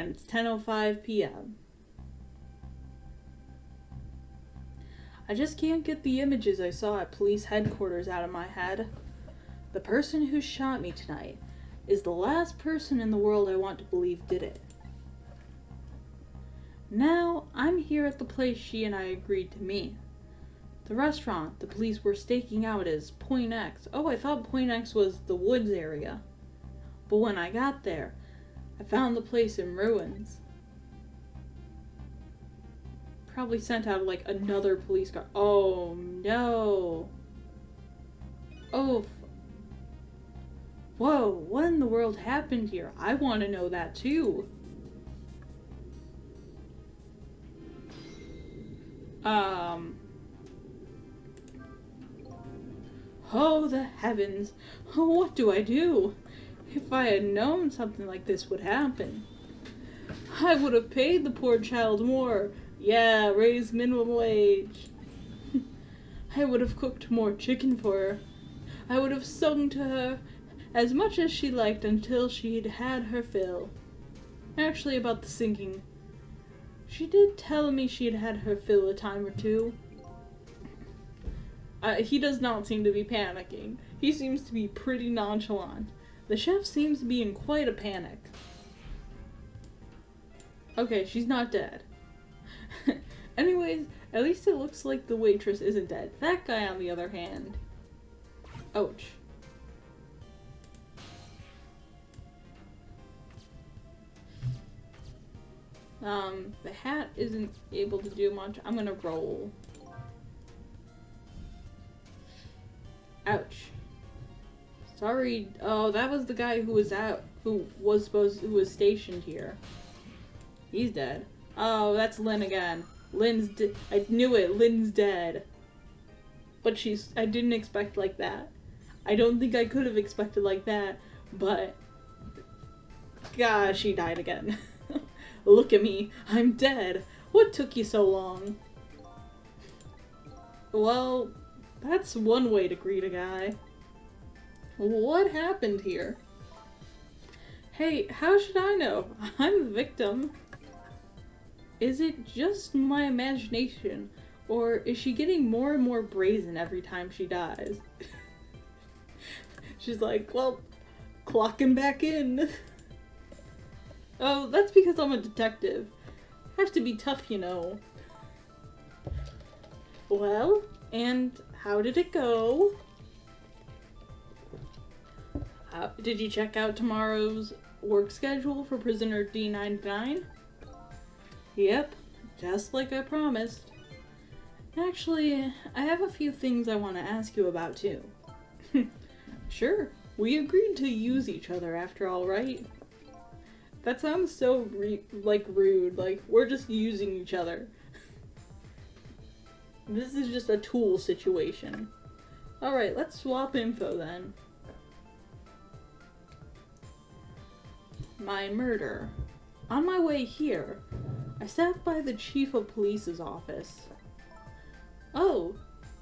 and it's 10:05 p.m. I just can't get the images I saw at police headquarters out of my head. The person who shot me tonight is the last person in the world I want to believe did it. Now, I'm here at the place she and I agreed to meet. The restaurant the police were staking out as Point X. Oh, I thought Point X was the woods area. But when I got there, I found the place in ruins. Probably sent out like another police car. Oh no. Oh. Whoa, what in the world happened here? I want to know that too. Oh, the heavens. Oh, what do I do? If I had known something like this would happen, I would have paid the poor child more. Yeah, raise minimum wage. I would have cooked more chicken for her. I would have sung to her as much as she liked until she'd had her fill. Actually, about the singing, she did tell me she'd had her fill a time or two. He does not seem to be panicking. He seems to be pretty nonchalant. The chef seems to be in quite a panic. Okay, she's not dead. Anyways, at least it looks like the waitress isn't dead. That guy, on the other hand. Ouch. The hat isn't able to do much. I'm gonna roll. Ouch. Sorry. Oh, that was the guy who was stationed here. He's dead. Oh, that's Lynn again. I knew it. Lynn's dead. But I didn't expect like that. I don't think I could have expected like that, but gosh, she died again. Look at me. I'm dead. What took you so long? Well, that's one way to greet a guy. What happened here? Hey, how should I know? I'm the victim. Is it just my imagination, or is she getting more and more brazen every time she dies? She's like, well, clocking back in. Oh, that's because I'm a detective. I have to be tough, you know. Well, and how did it go? Did you check out tomorrow's work schedule for prisoner D99? Yep, just like I promised. Actually, I have a few things I want to ask you about too. Sure, we agreed to use each other after all, right? That sounds so rude, like we're just using each other. This is just a tool situation. Alright, let's swap info then. My murder. On my way here, I stopped by the chief of police's office. Oh,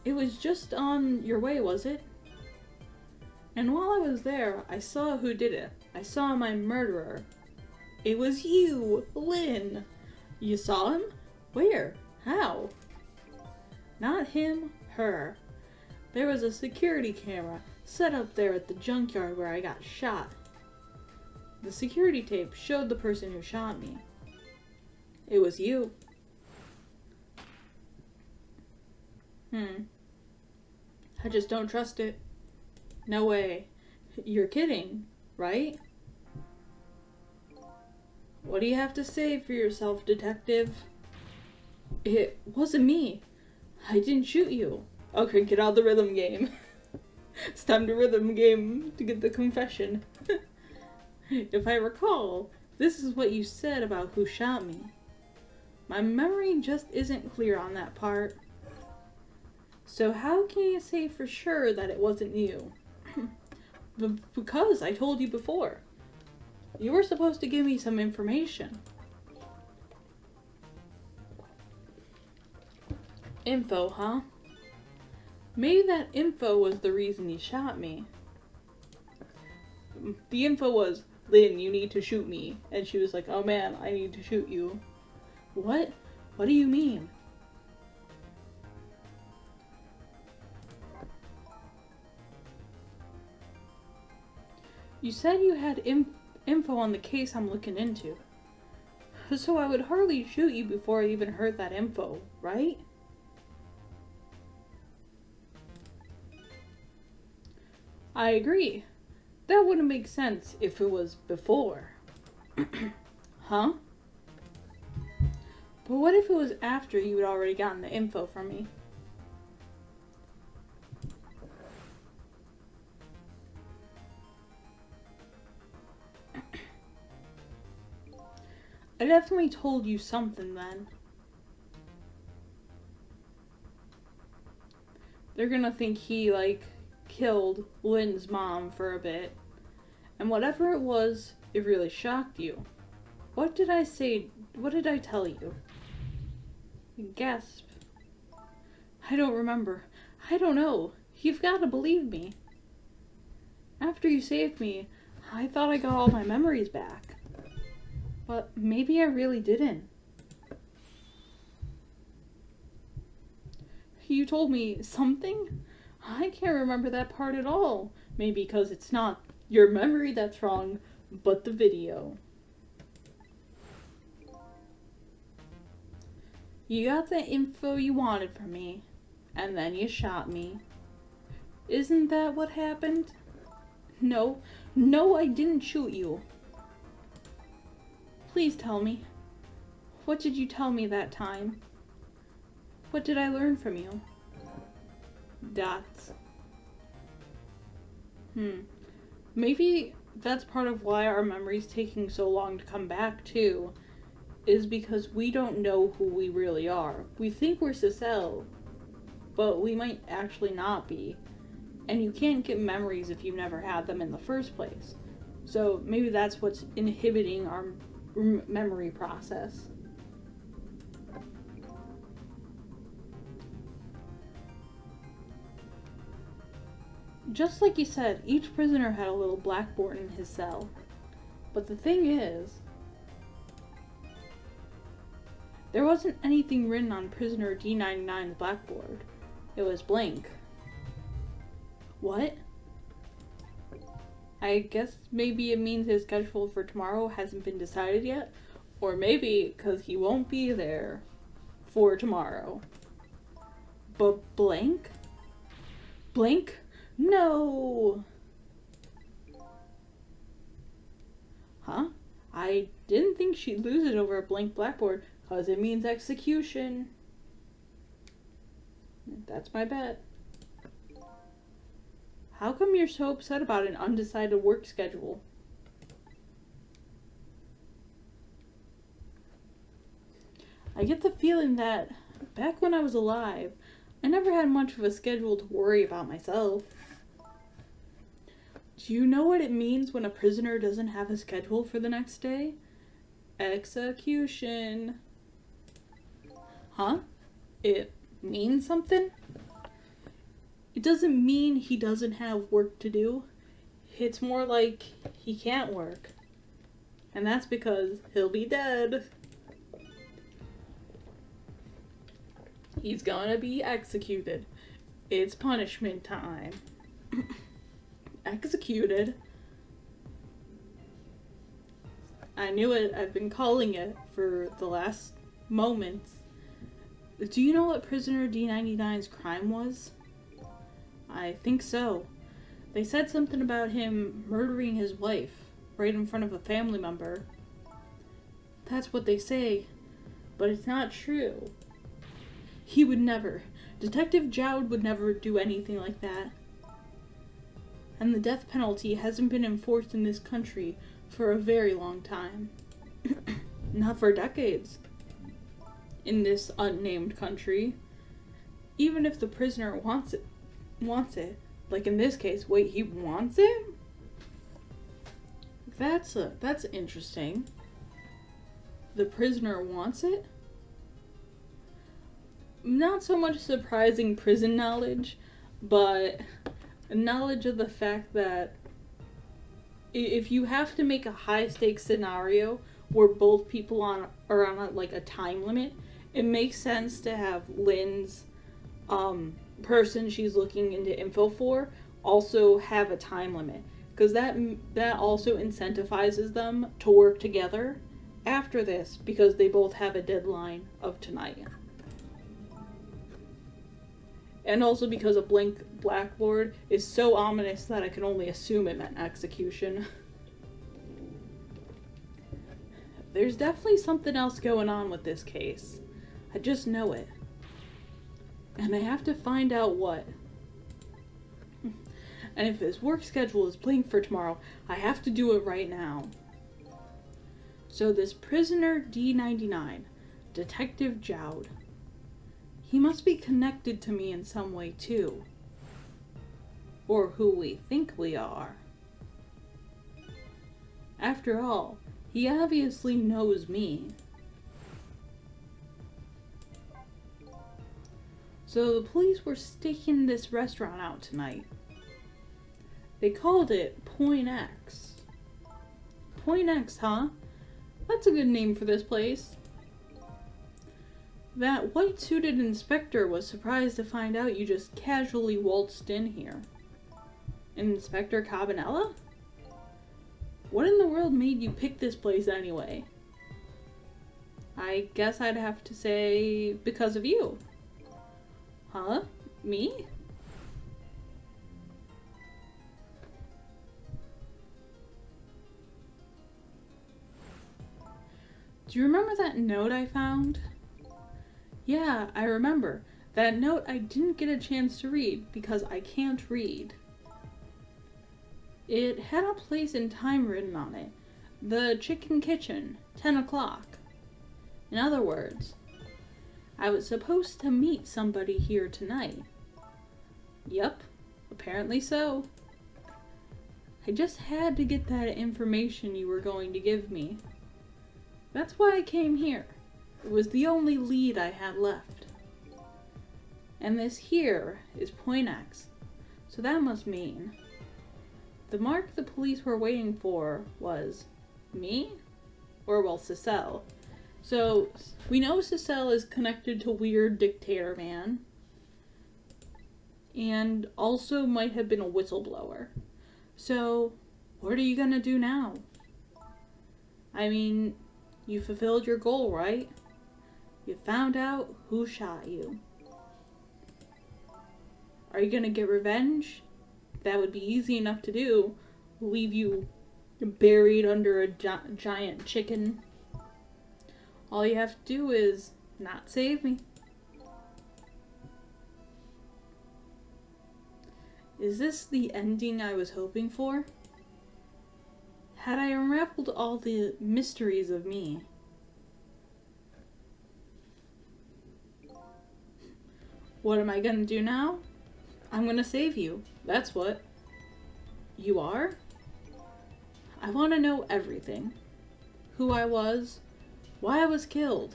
it was just on your way, was it? And while I was there, I saw who did it. I saw my murderer. It was you, Lynn. You saw him? Where? How? Not him, her. There was a security camera set up there at the junkyard where I got shot. The security tape showed the person who shot me. It was you. I just don't trust it. No way. You're kidding, right? What do you have to say for yourself, detective? It wasn't me. I didn't shoot you. Okay, get out of the rhythm game. It's time to rhythm game to get the confession. If I recall, this is what you said about who shot me. My memory just isn't clear on that part. So how can you say for sure that it wasn't you? Because I told you before. You were supposed to give me some information. Info, huh? Maybe that info was the reason you shot me. The info was Lynn, you need to shoot me. And she was like, oh man, I need to shoot you. What? What do you mean? You said you had info on the case I'm looking into. So I would hardly shoot you before I even heard that info, right? I agree. That wouldn't make sense if it was before. Huh? But what if it was after you had already gotten the info from me? I definitely told you something then. They're gonna think he, like, killed Lynn's mom for a bit. And whatever it was, it really shocked you. What did I say? What did I tell you? Gasp. I don't remember. I don't know. You've got to believe me. After you saved me, I thought I got all my memories back. But maybe I really didn't. You told me something? I can't remember that part at all. Maybe because it's not your memory that's wrong, but the video. You got the info you wanted from me, and then you shot me. Isn't that what happened? No, I didn't shoot you. Please tell me. What did you tell me that time? What did I learn from you? Dots. Maybe that's part of why our memory's taking so long to come back, too. Is because we don't know who we really are. We think we're Cecile, but we might actually not be. And you can't get memories if you've never had them in the first place. So maybe that's what's inhibiting our memory process. Just like you said, each prisoner had a little blackboard in his cell. But the thing is, there wasn't anything written on prisoner D99's blackboard. It was blank. What? I guess maybe it means his schedule for tomorrow hasn't been decided yet. Or maybe because he won't be there for tomorrow. But blank? Blank? No! Huh? I didn't think she'd lose it over a blank blackboard, because it means execution. That's my bet. How come you're so upset about an undecided work schedule? I get the feeling that back when I was alive, I never had much of a schedule to worry about myself. Do you know what it means when a prisoner doesn't have a schedule for the next day? Execution. Huh? It means something? It doesn't mean he doesn't have work to do. It's more like he can't work. And that's because he'll be dead. He's gonna be executed. It's punishment time. Executed? I knew it. I've been calling it for the last moments. Do you know what prisoner D99's crime was? I think so. They said something about him murdering his wife right in front of a family member. That's what they say, but it's not true. He would never. Detective Jowd would never do anything like that. And the death penalty hasn't been enforced in this country for a very long time. Not for decades. In this unnamed country. Even if the prisoner wants it. Like in this case, wait, he wants it? That's interesting. The prisoner wants it? Not so much surprising prison knowledge, but knowledge of the fact that if you have to make a high stakes scenario where both people are on a time limit, it makes sense to have Lynn's person she's looking into info for also have a time limit, because that also incentivizes them to work together after this, because they both have a deadline of tonight. And also because a blank blackboard is so ominous that I can only assume it meant execution. There's definitely something else going on with this case. I just know it. And I have to find out what. And if his work schedule is blank for tomorrow, I have to do it right now. So this prisoner D99, Detective Jowd. He must be connected to me in some way too. Or who we think we are. After all, he obviously knows me. So the police were staking this restaurant out tonight. They called it Point X. Point X, huh? That's a good name for this place. That white-suited inspector was surprised to find out you just casually waltzed in here. Inspector Cabanella? What in the world made you pick this place anyway? I guess I'd have to say because of you. Huh? Me? Do you remember that note I found? Yeah, I remember. That note I didn't get a chance to read because I can't read. It had a place and time written on it. The Chicken Kitchen, 10 o'clock. In other words, I was supposed to meet somebody here tonight. Yep, apparently so. I just had to get that information you were going to give me. That's why I came here. It was the only lead I had left. And this here is Point X, so that must mean the mark the police were waiting for was me? Or, well, Cecile. So, we know Cecile is connected to Weird Dictator Man. And also might have been a whistleblower. So, what are you gonna do now? I mean, you fulfilled your goal, right? You found out who shot you. Are you gonna get revenge? That would be easy enough to do. Leave you buried under a giant chicken. All you have to do is not save me. Is this the ending I was hoping for? Had I unraveled all the mysteries of me? What am I gonna do now? I'm gonna save you. That's what. You are? I want to know everything. Who I was, why I was killed.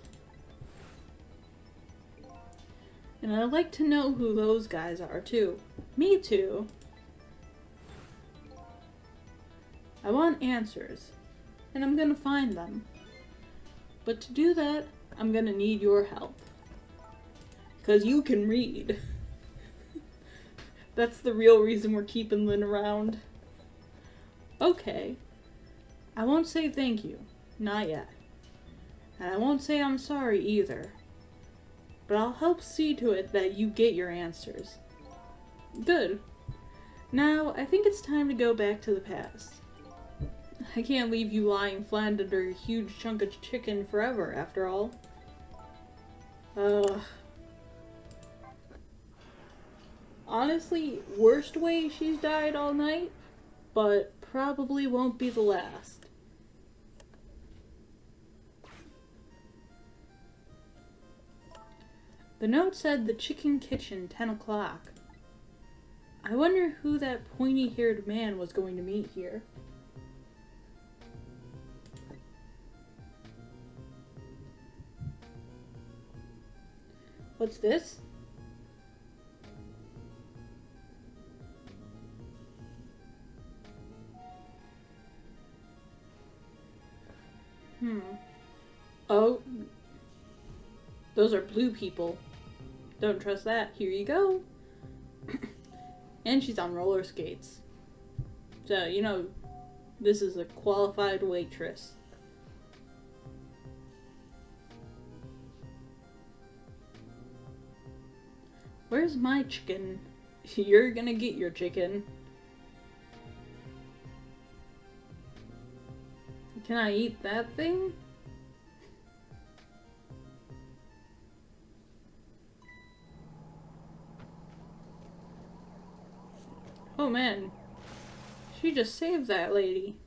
And I'd like to know who those guys are too. Me too. I want answers, and I'm gonna find them. But to do that, I'm gonna need your help. 'Cause you can read. That's the real reason we're keeping Lynn around. Okay. I won't say thank you. Not yet. And I won't say I'm sorry either. But I'll help see to it that you get your answers. Good. Now, I think it's time to go back to the past. I can't leave you lying flat under a huge chunk of chicken forever, after all. Honestly, worst way she's died all night, but probably won't be the last. The note said the Chicken Kitchen, 10 o'clock. I wonder who that pointy-haired man was going to meet here. What's this? Oh, those are blue people. Don't trust that. Here you go. And she's on roller skates. So, you know, this is a qualified waitress. Where's my chicken? You're gonna get your chicken. Can I eat that thing? Oh man, she just saved that lady.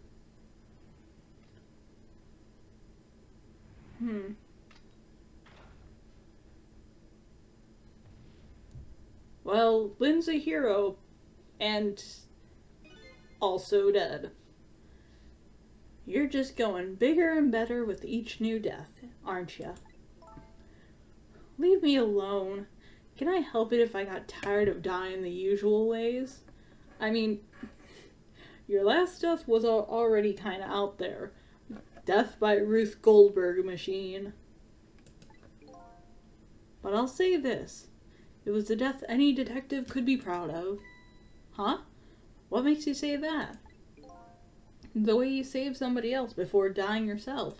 Well, Lynn's a hero, and also dead. You're just going bigger and better with each new death, aren't ya? Leave me alone. Can I help it if I got tired of dying the usual ways? I mean, your last death was already kind of out there. Death by Ruth Goldberg machine. But I'll say this. It was a death any detective could be proud of. Huh? What makes you say that? The way you saved somebody else before dying yourself.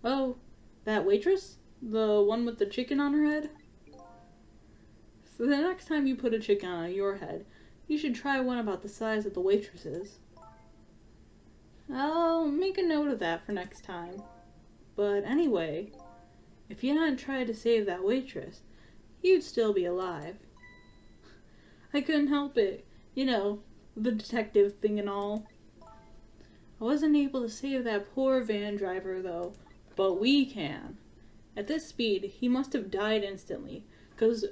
Oh, that waitress? The one with the chicken on her head? So the next time you put a chicken on your head, you should try one about the size of the waitress's. I'll make a note of that for next time. But anyway, if you hadn't tried to save that waitress, you'd still be alive. I couldn't help it. You know, the detective thing and all. I wasn't able to save that poor van driver though, but we can. At this speed, he must have died instantly, because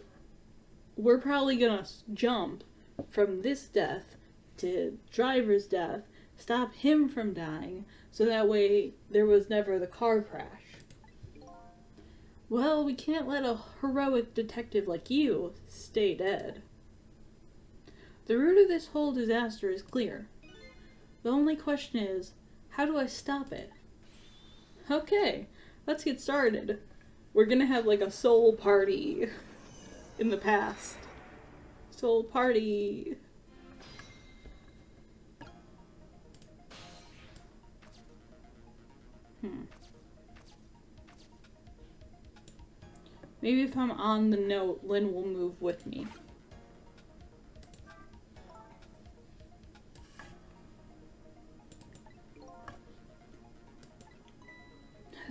we're probably gonna jump from this death to driver's death, stop him from dying, so that way there was never the car crash. Well, we can't let a heroic detective like you stay dead. The root of this whole disaster is clear. The only question is, how do I stop it? Okay, let's get started. We're gonna have like a soul party in the past. Soul party. Maybe if I'm on the note, Lynn will move with me.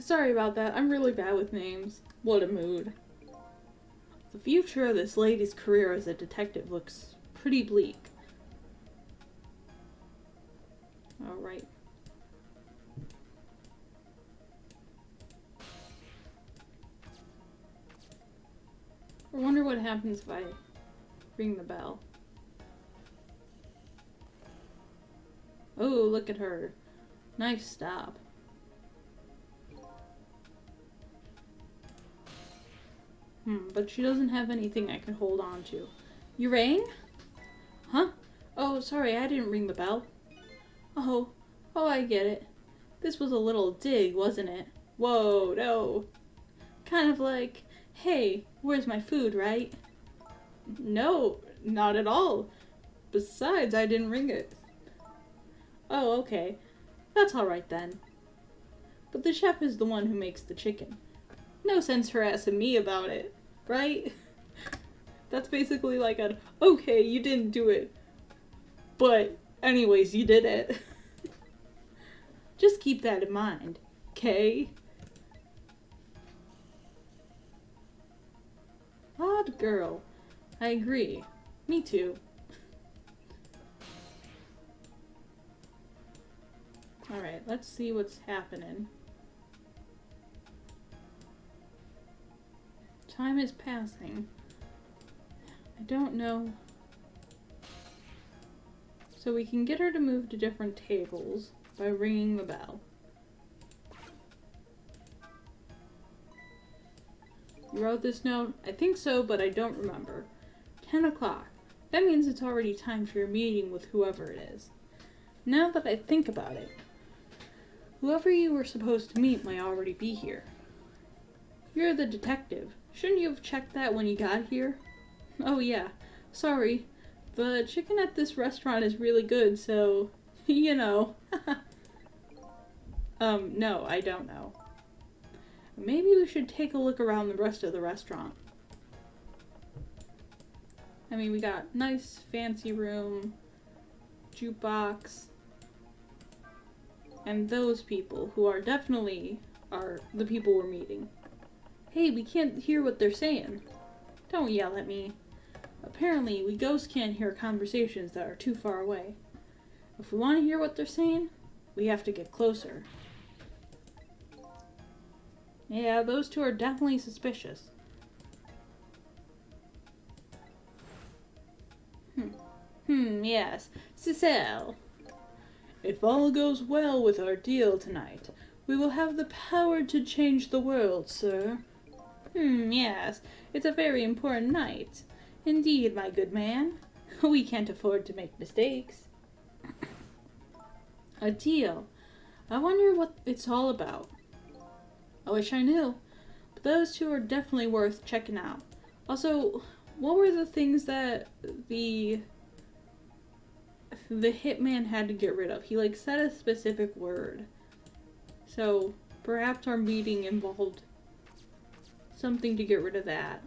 Sorry about that, I'm really bad with names. What a mood. The future of this lady's career as a detective looks pretty bleak. Alright. I wonder what happens if I ring the bell. Oh, look at her. Nice stop. But she doesn't have anything I can hold on to. You rang? Huh? Oh, sorry, I didn't ring the bell. Oh, I get it. This was a little dig, wasn't it? Whoa, no. Kind of like, hey, where's my food, right? No, not at all. Besides, I didn't ring it. Oh, okay. That's alright then. But the chef is the one who makes the chicken. No sense harassing me about it, right? That's basically like an, okay, you didn't do it. But, anyways, you did it. Just keep that in mind, okay? Odd girl. I agree. Me too. Alright, let's see what's happening. Time is passing. I don't know. So we can get her to move to different tables by ringing the bell. You wrote this note? I think so, but I don't remember. 10 o'clock. That means it's already time for your meeting with whoever it is. Now that I think about it, whoever you were supposed to meet might already be here. You're the detective. Shouldn't you have checked that when you got here? Oh yeah. Sorry. The chicken at this restaurant is really good, so, you know. No, I don't know. Maybe we should take a look around the rest of the restaurant. I mean, we got nice fancy room, jukebox, and those people who are definitely the people we're meeting. Hey, we can't hear what they're saying. Don't yell at me. Apparently, we ghosts can't hear conversations that are too far away. If we want to hear what they're saying, we have to get closer. Yeah, those two are definitely suspicious. Yes. Cecile. If all goes well with our deal tonight, we will have the power to change the world, sir. Yes. It's a very important night. Indeed, my good man. We can't afford to make mistakes. A deal. I wonder what it's all about. I wish I knew. But those two are definitely worth checking out. Also, what were the things that the hitman had to get rid of? He said a specific word. So perhaps our meeting involved something to get rid of that.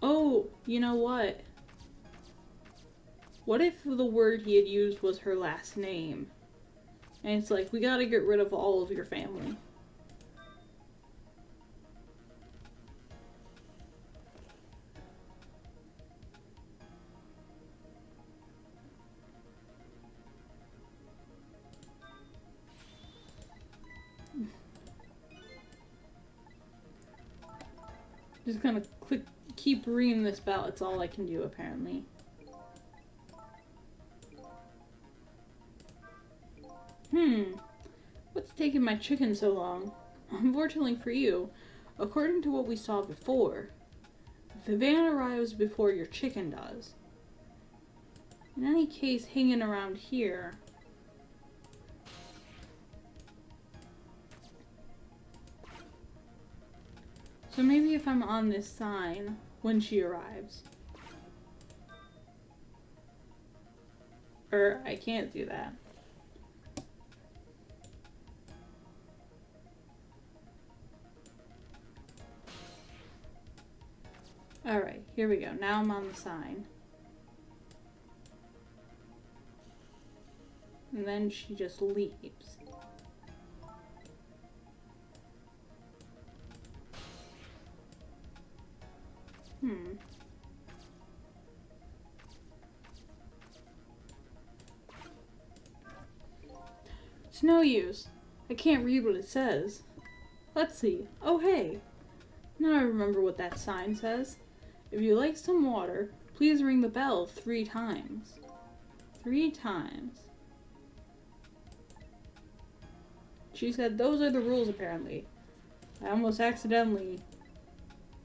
Oh, you know what? What if the word he had used was her last name? And it's we gotta get rid of all of your family. Just gonna keep ringing this bell. It's all I can do, apparently. What's taking my chicken so long? Unfortunately for you, according to what we saw before, the van arrives before your chicken does. In any case, hanging around here... So maybe if I'm on this sign when she arrives. Or I can't do that. Alright, here we go. Now I'm on the sign. And then she just leaves. It's no use. I can't read what it says. Let's see. Oh, hey. Now I remember what that sign says. If you like some water, please ring the bell 3 times. 3 times. She said those are the rules, apparently. I almost accidentally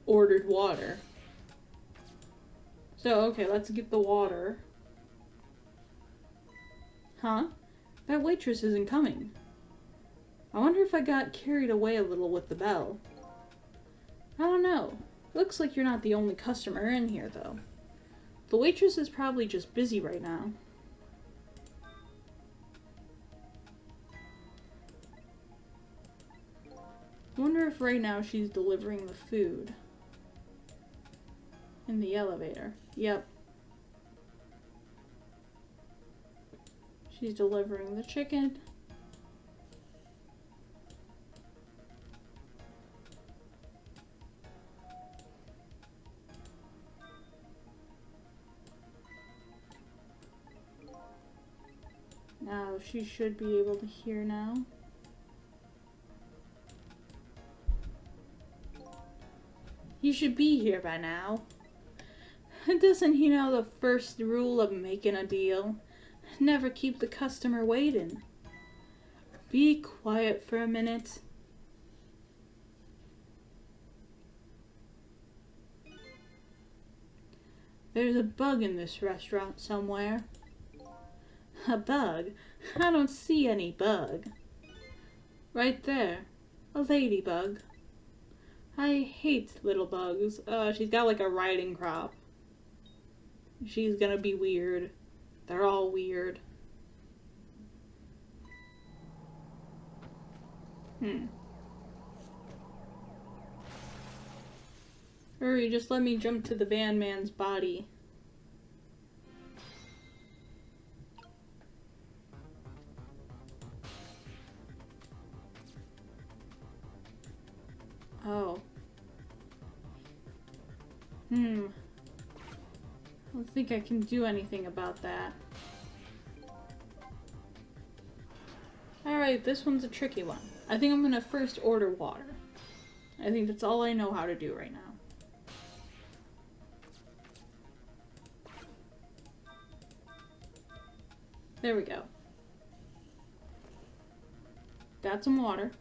ordered water. So, okay, let's get the water. Huh? That waitress isn't coming. I wonder if I got carried away a little with the bell. I don't know. Looks like you're not the only customer in here, though. The waitress is probably just busy right now. I wonder if right now she's delivering the food. In the elevator. Yep. She's delivering the chicken. Now she should be able to hear now. He should be here by now. Doesn't he know the first rule of making a deal? Never keep the customer waiting. Be quiet for a minute. There's a bug in this restaurant somewhere. A bug? I don't see any bug. Right there. A ladybug. I hate little bugs. She's got like a riding crop. She's gonna be weird. They're all weird. Hurry, just let me jump to the van man's body. Oh. I don't think I can do anything about that. Alright, this one's a tricky one. I think I'm gonna first order water. I think that's all I know how to do right now. There we go. Got some water.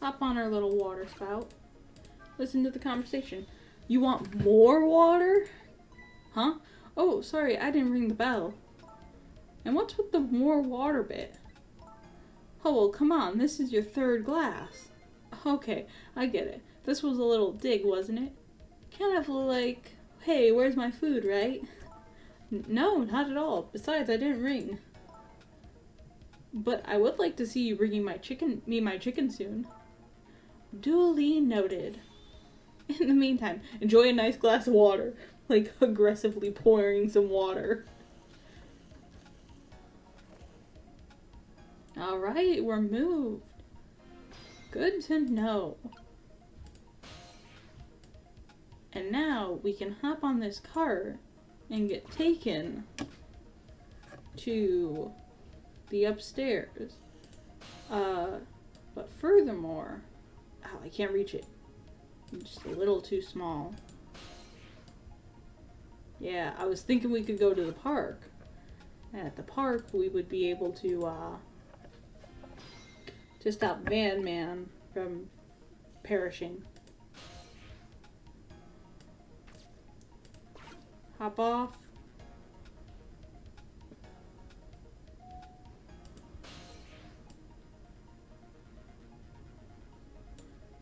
Hop on our little water spout. Listen to the conversation. You want more water? Huh? Oh, sorry, I didn't ring the bell. And what's with the more water bit? Oh, well, come on, this is your third glass. Okay, I get it. This was a little dig, wasn't it? Kind of like, hey, where's my food, right? No, not at all. Besides, I didn't ring. But I would like to see you bringing my chicken soon. Duly noted. In the meantime, enjoy a nice glass of water. Like, aggressively pouring some water. Alright, we're moved. Good to know. And now we can hop on this cart and get taken to the upstairs. But furthermore, I can't reach it. I'm just a little too small. Yeah, I was thinking we could go to the park. And at the park, we would be able to stop Van Man from perishing. Hop off.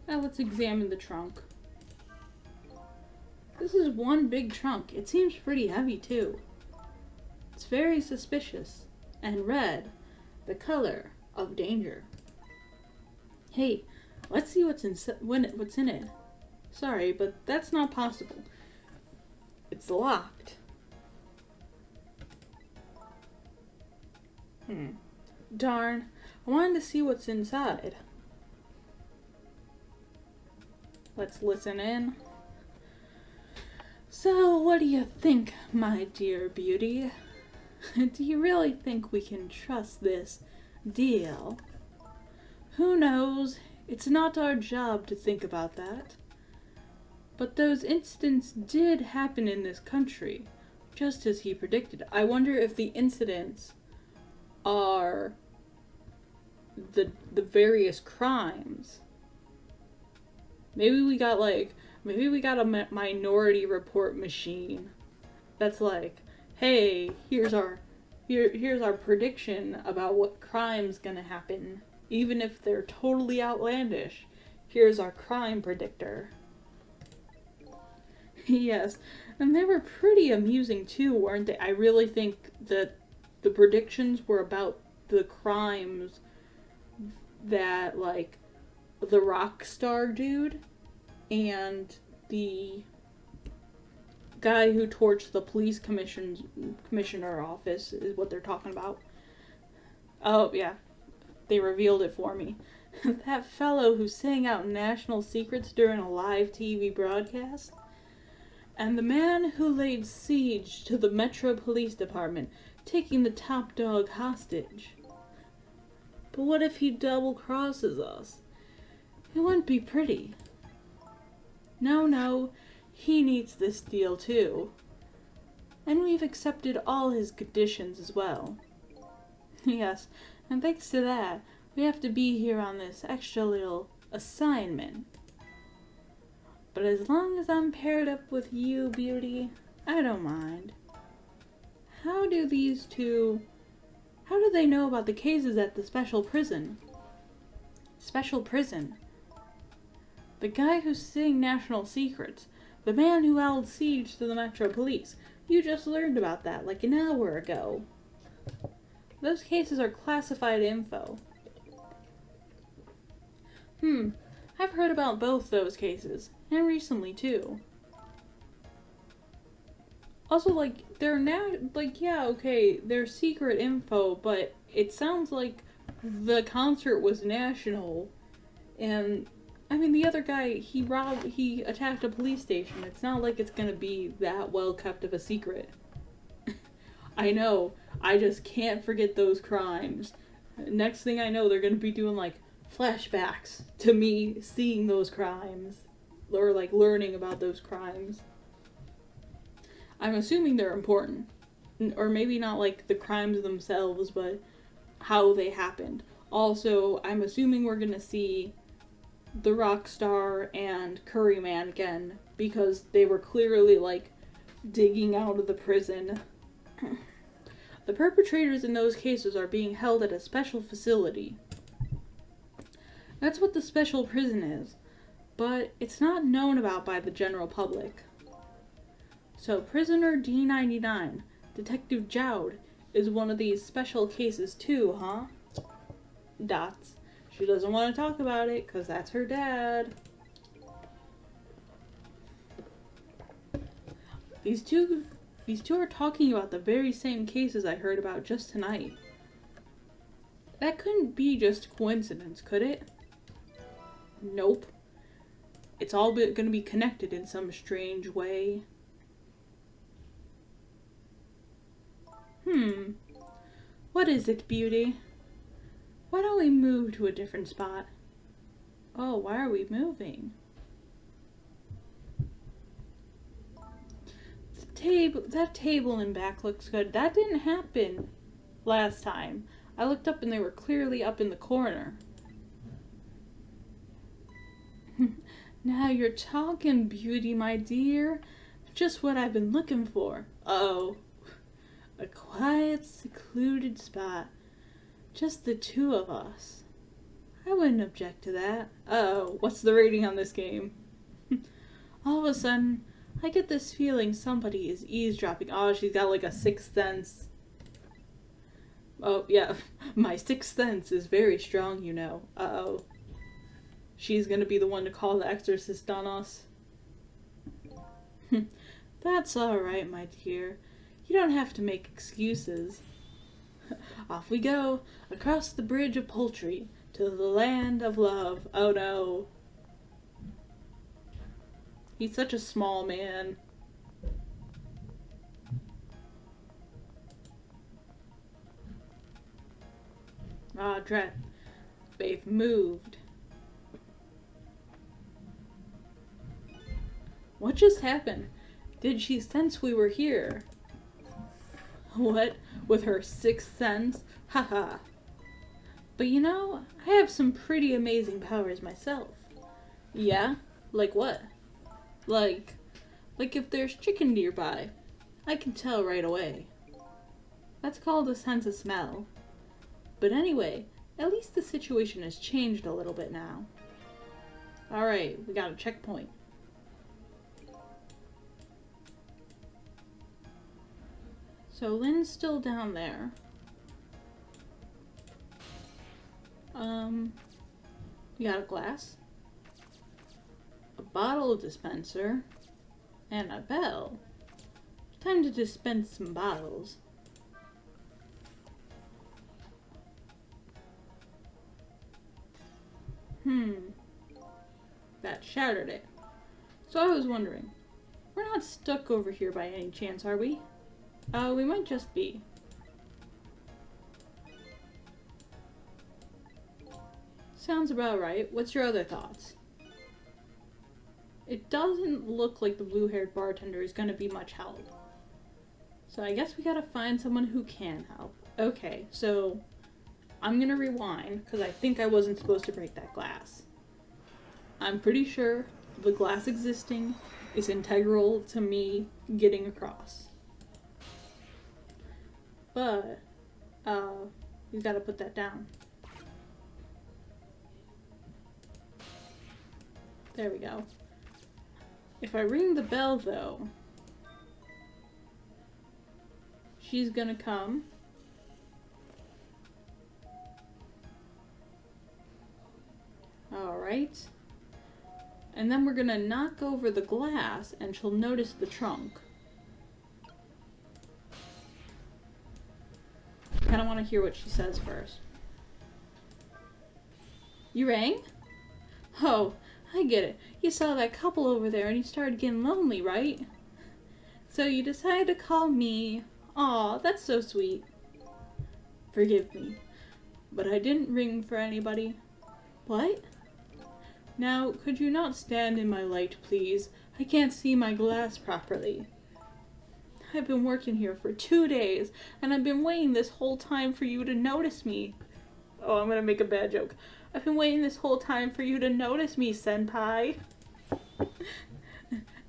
Now let's examine the trunk. This is one big trunk. It seems pretty heavy too. It's very suspicious. And red, the color of danger. Hey, let's see what's in it. Sorry, but that's not possible. It's locked. Darn, I wanted to see what's inside. Let's listen in. So, what do you think, my dear beauty? Do you really think we can trust this deal? Who knows? It's not our job to think about that. But those incidents did happen in this country, just as he predicted. I wonder if the incidents are the various crimes. Maybe we got a Minority Report machine that's like, hey, here's our prediction about what crime's gonna happen, even if they're totally outlandish. Here's our crime predictor. Yes, and they were pretty amusing too, weren't they? I really think that the predictions were about the crimes that, like, the rock star dude and the guy who torched the police commissioner office is what they're talking about. Oh, yeah. They revealed it for me. That fellow who sang out national secrets during a live TV broadcast. And the man who laid siege to the Metro Police Department, taking the top dog hostage. But what if he double-crosses us? It wouldn't be pretty. No, he needs this deal too. And we've accepted all his conditions as well. Yes, and thanks to that, we have to be here on this extra little assignment. But as long as I'm paired up with you, beauty, I don't mind. How do these two How do they know about the cases at the special prison? Special prison? The guy who's saying national secrets. The man who held siege to the Metro Police. You just learned about that like an hour ago. Those cases are classified info. I've heard about both those cases. And recently, too. Also, like, they're now, like, yeah, okay, they're secret info, but it sounds like the concert was national, and, I mean, the other guy, he attacked a police station. It's not like it's gonna be that well kept of a secret. I know, I just can't forget those crimes. Next thing I know, they're gonna be doing, like, flashbacks to me seeing those crimes, or, like, learning about those crimes. I'm assuming they're important. Or maybe not like the crimes themselves, but how they happened. Also, I'm assuming we're gonna see the Rockstar and Curryman again, because they were clearly like digging out of the prison. The perpetrators in those cases are being held at a special facility. That's what the special prison is, but it's not known about by the general public. So, Prisoner D99, Detective Jowd, is one of these special cases too, huh? Dots. She doesn't want to talk about it, because that's her dad. These two are talking about the very same cases I heard about just tonight. That couldn't be just coincidence, could it? Nope. It's all gonna be connected in some strange way. What is it, Beauty? Why don't we move to a different spot? Oh, why are we moving? That table in back looks good. That didn't happen last time. I looked up and they were clearly up in the corner. Now you're talking, Beauty, my dear. Just what I've been looking for. Uh-oh. A quiet, secluded spot. Just the two of us. I wouldn't object to that. Uh-oh, what's the rating on this game? All of a sudden, I get this feeling somebody is eavesdropping. Oh, she's got like a sixth sense. Oh, yeah. My sixth sense is very strong, you know. Uh-oh. She's gonna be the one to call the exorcist on us. That's alright, my dear. You don't have to make excuses. Off we go, across the bridge of Poultry, to the land of love. Oh no. He's such a small man. Ah, drat. They've moved. What just happened? Did she sense we were here? What? With her sixth sense? Haha. But you know, I have some pretty amazing powers myself. Yeah? Like what? Like if there's chicken nearby, I can tell right away. That's called a sense of smell. But anyway, at least the situation has changed a little bit now. Alright, we got a checkpoint. So Lynn's still down there. We got a glass, a bottle dispenser, and a bell. Time to dispense some bottles. That shattered it. So I was wondering, we're not stuck over here by any chance, are we? We might just be. Sounds about right. What's your other thoughts? It doesn't look like the blue-haired bartender is gonna be much help. So I guess we gotta find someone who can help. Okay, so I'm gonna rewind, because I think I wasn't supposed to break that glass. I'm pretty sure the glass existing is integral to me getting across. But, You gotta put that down. There we go. If I ring the bell, though, she's gonna come. Alright. And then we're gonna knock over the glass, and she'll notice the trunk. Kinda wanna hear what she says first. You rang? Oh, I get it. You saw that couple over there and you started getting lonely, right? So you decided to call me. Aw, that's so sweet. Forgive me, but I didn't ring for anybody. What? Now, could you not stand in my light, please? I can't see my glass properly. I've been working here for 2 days, and I've been waiting this whole time for you to notice me. Oh, I'm gonna make a bad joke. I've been waiting this whole time for you to notice me, senpai.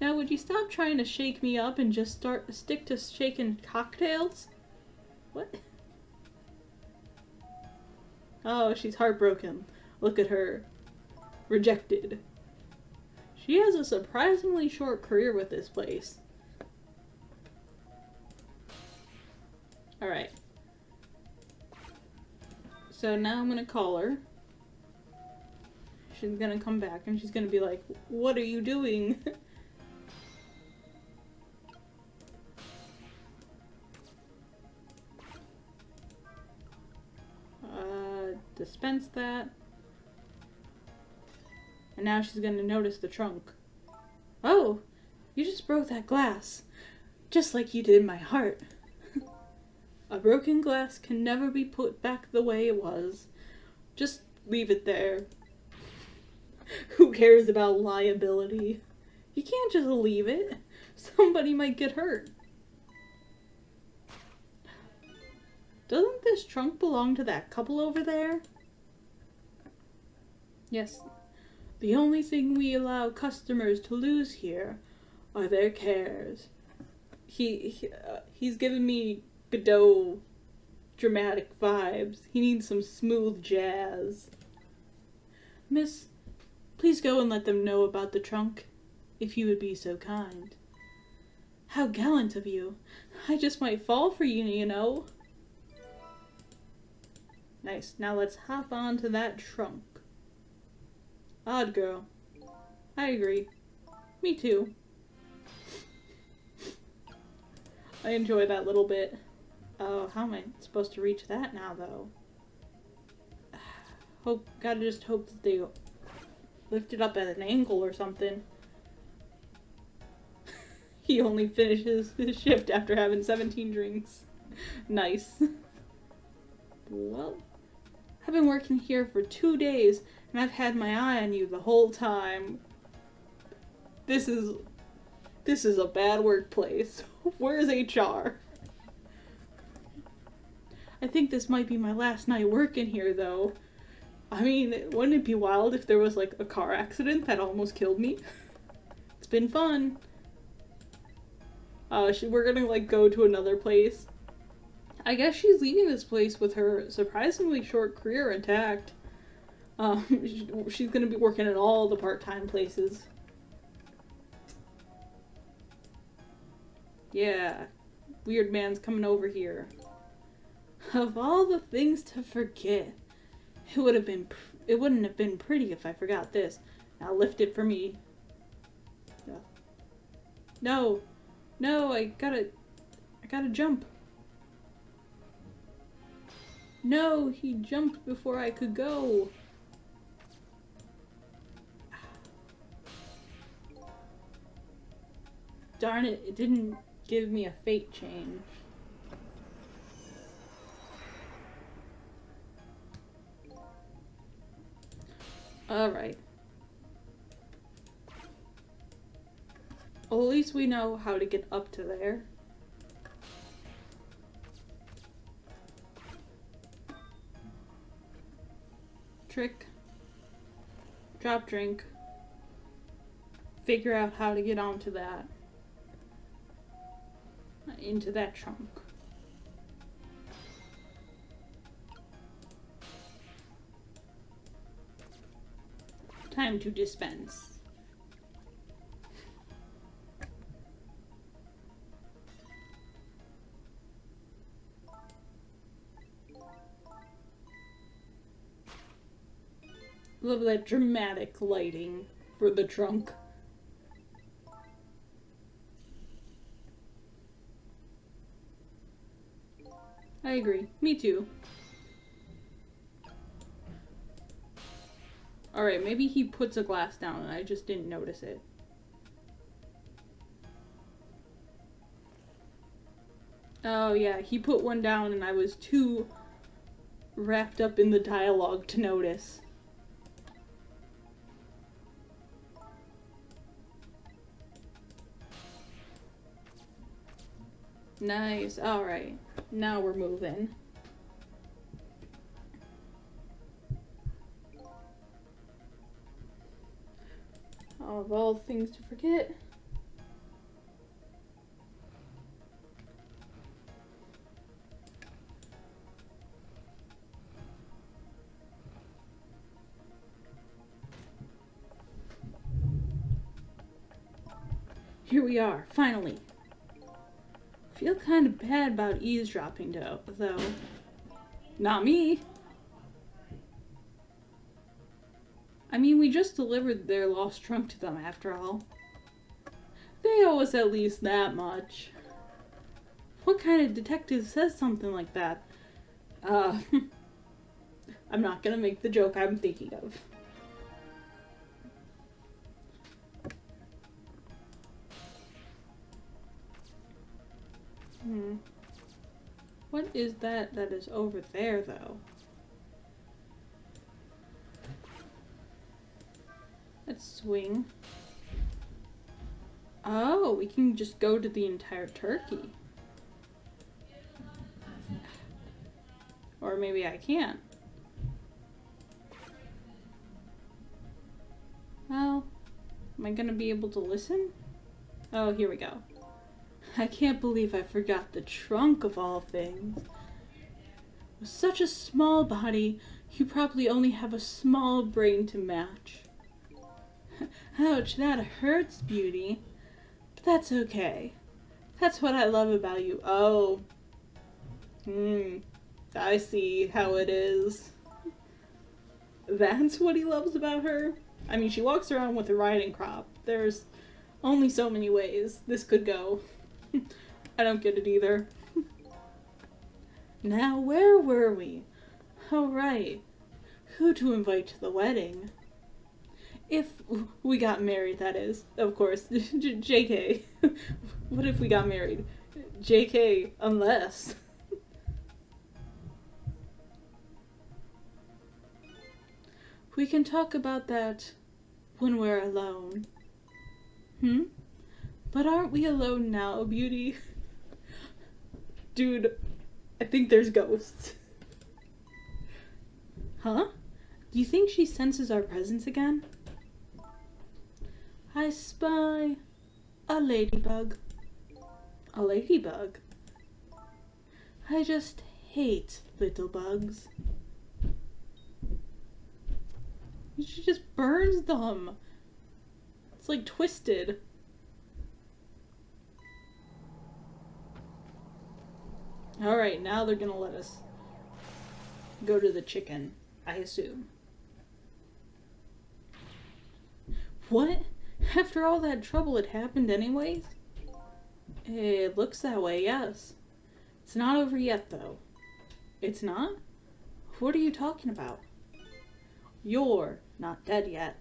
Now, would you stop trying to shake me up and just stick to shaking cocktails? What? Oh, she's heartbroken. Look at her. Rejected. She has a surprisingly short career with this place. Alright. So now I'm gonna call her. She's gonna come back and she's gonna be like, what are you doing? Dispense that. And now she's gonna notice the trunk. Oh, you just broke that glass. Just like you did my heart. A broken glass can never be put back the way it was. Just leave it there. Who cares about liability? You can't just leave it. Somebody might get hurt. Doesn't this trunk belong to that couple over there? Yes. The only thing we allow customers to lose here are their cares. He's giving me Godot dramatic vibes. He needs some smooth jazz. Miss, please go and let them know about the trunk, if you would be so kind. How gallant of you. I just might fall for you, you know. Nice. Now let's hop onto that trunk. Odd girl. I agree. Me too. I enjoy that little bit. Oh, how am I supposed to reach that now, though? Gotta just hope that they lift it up at an angle or something. He only finishes his shift after having 17 drinks. Nice. Well, I've been working here for 2 days, and I've had my eye on you the whole time. This is a bad workplace. Where's HR? I think this might be my last night working here, though. I mean, wouldn't it be wild if there was, like, a car accident that almost killed me? It's been fun. We're gonna, like, go to another place. I guess she's leaving this place with her surprisingly short career intact. She's gonna be working at all the part-time places. Yeah, weird man's coming over here. Of all the things to forget, it wouldn't have been pretty if I forgot this. Now lift it for me. No, I gotta jump. No, he jumped before I could go. Darn it, it didn't give me a fate change. Alright. Well, at least we know how to get up to there. Trick. Drop drink. Figure out how to get onto that. Into that trunk. Time to dispense. Love that dramatic lighting for the trunk. I agree. Me too. Alright, maybe he puts a glass down and I just didn't notice it. Oh yeah, he put one down and I was too wrapped up in the dialogue to notice. Nice. Alright. Now we're moving. Oh, of all things to forget. Here we are, finally. Feel kind of bad about eavesdropping, though. Not me. I mean, we just delivered their lost trunk to them, after all. They owe us at least that much. What kind of detective says something like that? I'm not gonna make the joke I'm thinking of. What is that is over there, though? Let's swing. Oh, we can just go to the entire turkey. Or maybe I can't. Well, am I gonna be able to listen? Oh, here we go. I can't believe I forgot the trunk of all things. With such a small body, you probably only have a small brain to match. Ouch, that hurts, Beauty. But that's okay. That's what I love about you. Oh. I see how it is. That's what he loves about her? I mean, she walks around with a riding crop. There's only so many ways this could go. I don't get it either. Now, where were we? Oh, right. Who to invite to the wedding? If we got married, that is. Of course. JK. What if we got married? JK, unless. We can talk about that when we're alone. But aren't we alone now, Beauty? Dude, I think there's ghosts. Huh? Do you think she senses our presence again? I spy a ladybug. A ladybug? I just hate little bugs. She just burns them. It's like twisted. Alright, now they're gonna let us go to the chicken, I assume. What? After all that trouble, it happened anyways? It looks that way, yes. It's not over yet, though. It's not? What are you talking about? You're not dead yet.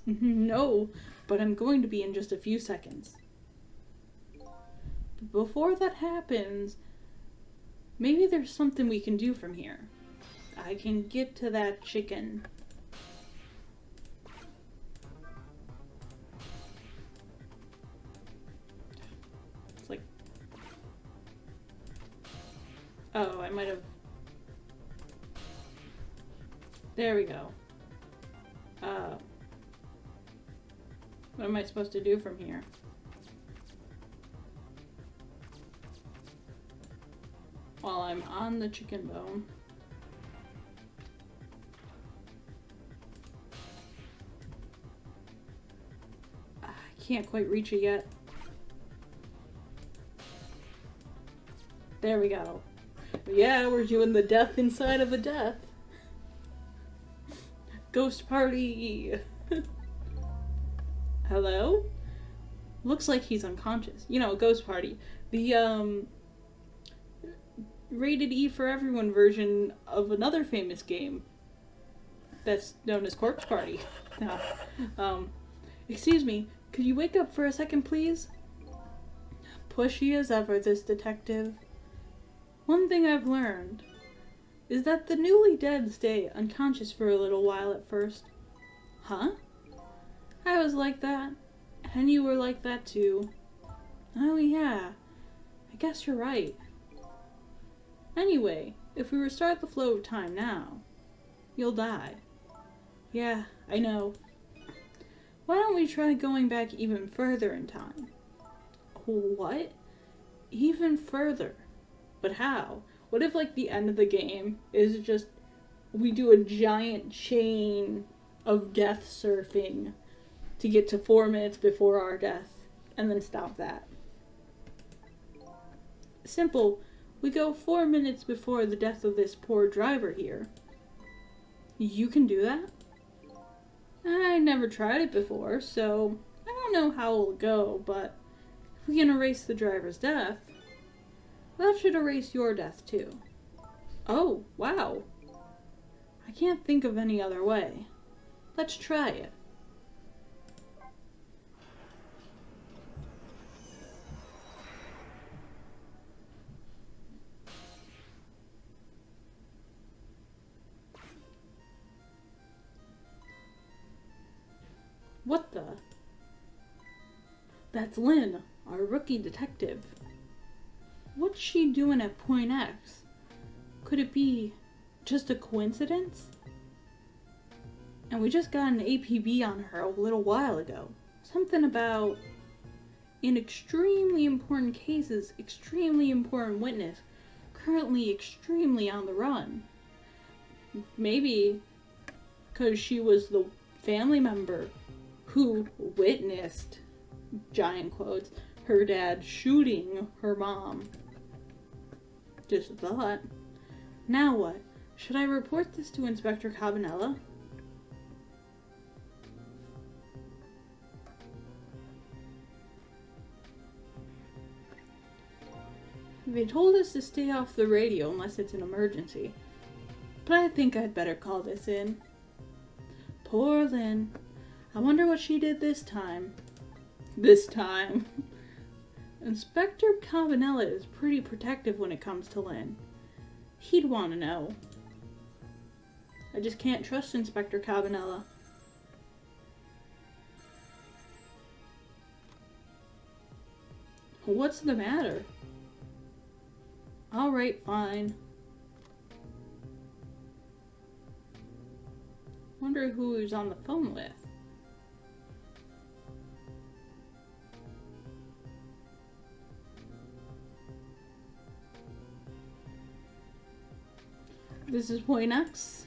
No, but I'm going to be in just a few seconds. But before that happens, maybe there's something we can do from here. I can get to that chicken. It's like... Oh, I might have... There we go. What am I supposed to do from here? While I'm on the chicken bone. can't quite reach it yet. There we go. Yeah, we're doing the death inside of a death. Ghost party! Hello? Looks like he's unconscious. You know, ghost party. The, rated E for everyone version of another famous game that's known as Corpse Party. Excuse me, could you wake up for a second, please? Pushy as ever, this detective. One thing I've learned is that the newly dead stay unconscious for a little while at first. Huh? I was like that, and you were like that too. Oh yeah, I guess you're right. Anyway, if we restart the flow of time now, you'll die. Yeah, I know. Why don't we try going back even further in time? What? Even further? But how? What if, like, the end of the game is just we do a giant chain of death surfing to get to 4 minutes before our death, and then stop that? Simple. We go 4 minutes before the death of this poor driver here. You can do that? I never tried it before, so I don't know how it'll go, but if we can erase the driver's death, that should erase your death too. Oh, wow. I can't think of any other way. Let's try it. What the? That's Lynn, our rookie detective. What's she doing at Point X? Could it be just a coincidence? And we just got an APB on her a little while ago. Something about, in extremely important cases, extremely important witness, currently extremely on the run. Maybe because she was the family member who witnessed, giant quotes, her dad shooting her mom. Just a thought. Now what? Should I report this to Inspector Cabanella? They told us to stay off the radio unless it's an emergency. But I think I'd better call this in. Poor Lynn. I wonder what she did this time. This time. Inspector Cabanella is pretty protective when it comes to Lynn. He'd want to know. I just can't trust Inspector Cabanella. What's the matter? Alright, fine. Wonder who he's on the phone with. This is Point X.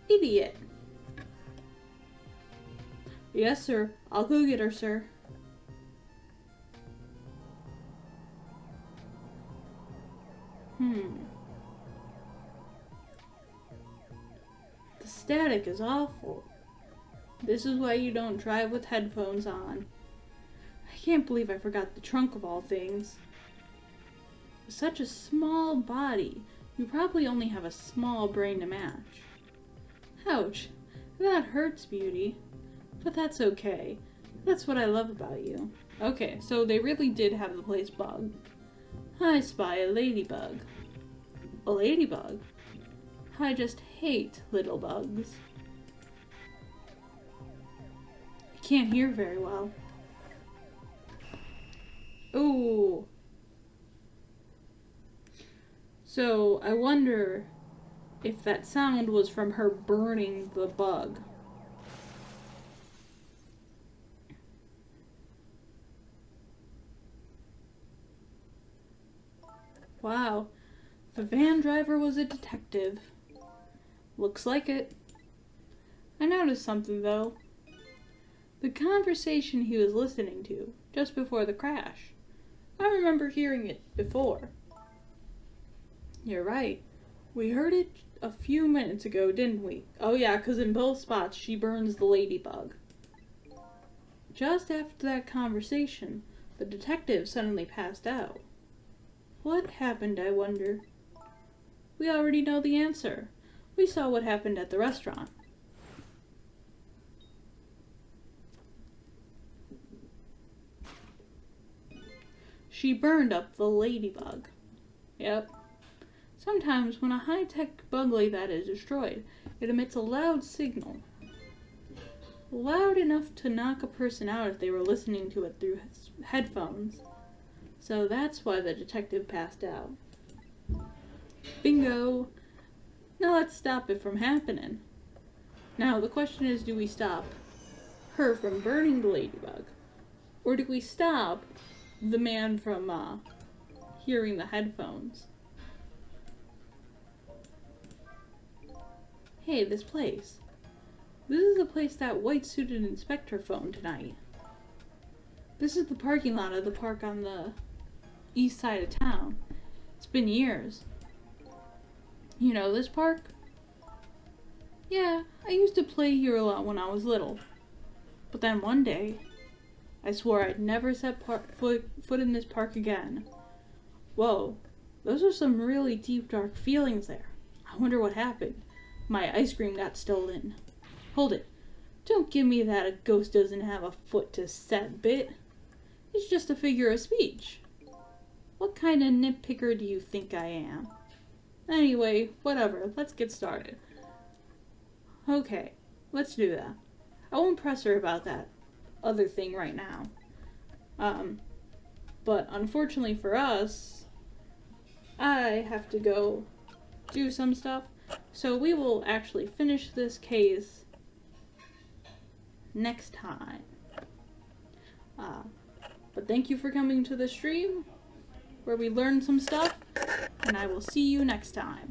Idiot. Yes, sir. I'll go get her, sir. The static is awful. This is why you don't drive with headphones on. I can't believe I forgot the trunk of all things. With such a small body, you probably only have a small brain to match. Ouch. That hurts, Beauty. But that's okay. That's what I love about you. Okay, so they really did have the place bugged. I spy a ladybug. A ladybug? I just hate little bugs. I can't hear very well. Ooh. So, I wonder if that sound was from her burning the bug. Wow, the van driver was a detective. Looks like it. I noticed something though. The conversation he was listening to just before the crash. I remember hearing it before. You're right. We heard it a few minutes ago, didn't we? Oh yeah, because in both spots she burns the ladybug. Just after that conversation, the detective suddenly passed out. What happened, I wonder? We already know the answer. We saw what happened at the restaurant. She burned up the ladybug. Yep. Sometimes when a high-tech bug like that is destroyed, it emits a loud signal. Loud enough to knock a person out if they were listening to it through headphones. So that's why the detective passed out. Bingo! Now let's stop it from happening. Now the question is, do we stop her from burning the ladybug? Or do we stop the man from hearing the headphones? Hey, this place. This is the place that white-suited inspector phoned tonight. This is the parking lot of the park on the east side of town. It's been years. You know this park? Yeah, I used to play here a lot when I was little. But then one day, I swore I'd never set foot in this park again. Whoa, those are some really deep, dark feelings there. I wonder what happened. My ice cream got stolen. Hold it. Don't give me that a ghost doesn't have a foot to set bit. It's just a figure of speech. What kind of nitpicker do you think I am? Anyway, whatever. Let's get started. Okay, let's do that. I won't press her about that other thing right now. But unfortunately for us, I have to go do some stuff. So we will actually finish this case next time. But thank you for coming to the stream where we learned some stuff, and I will see you next time.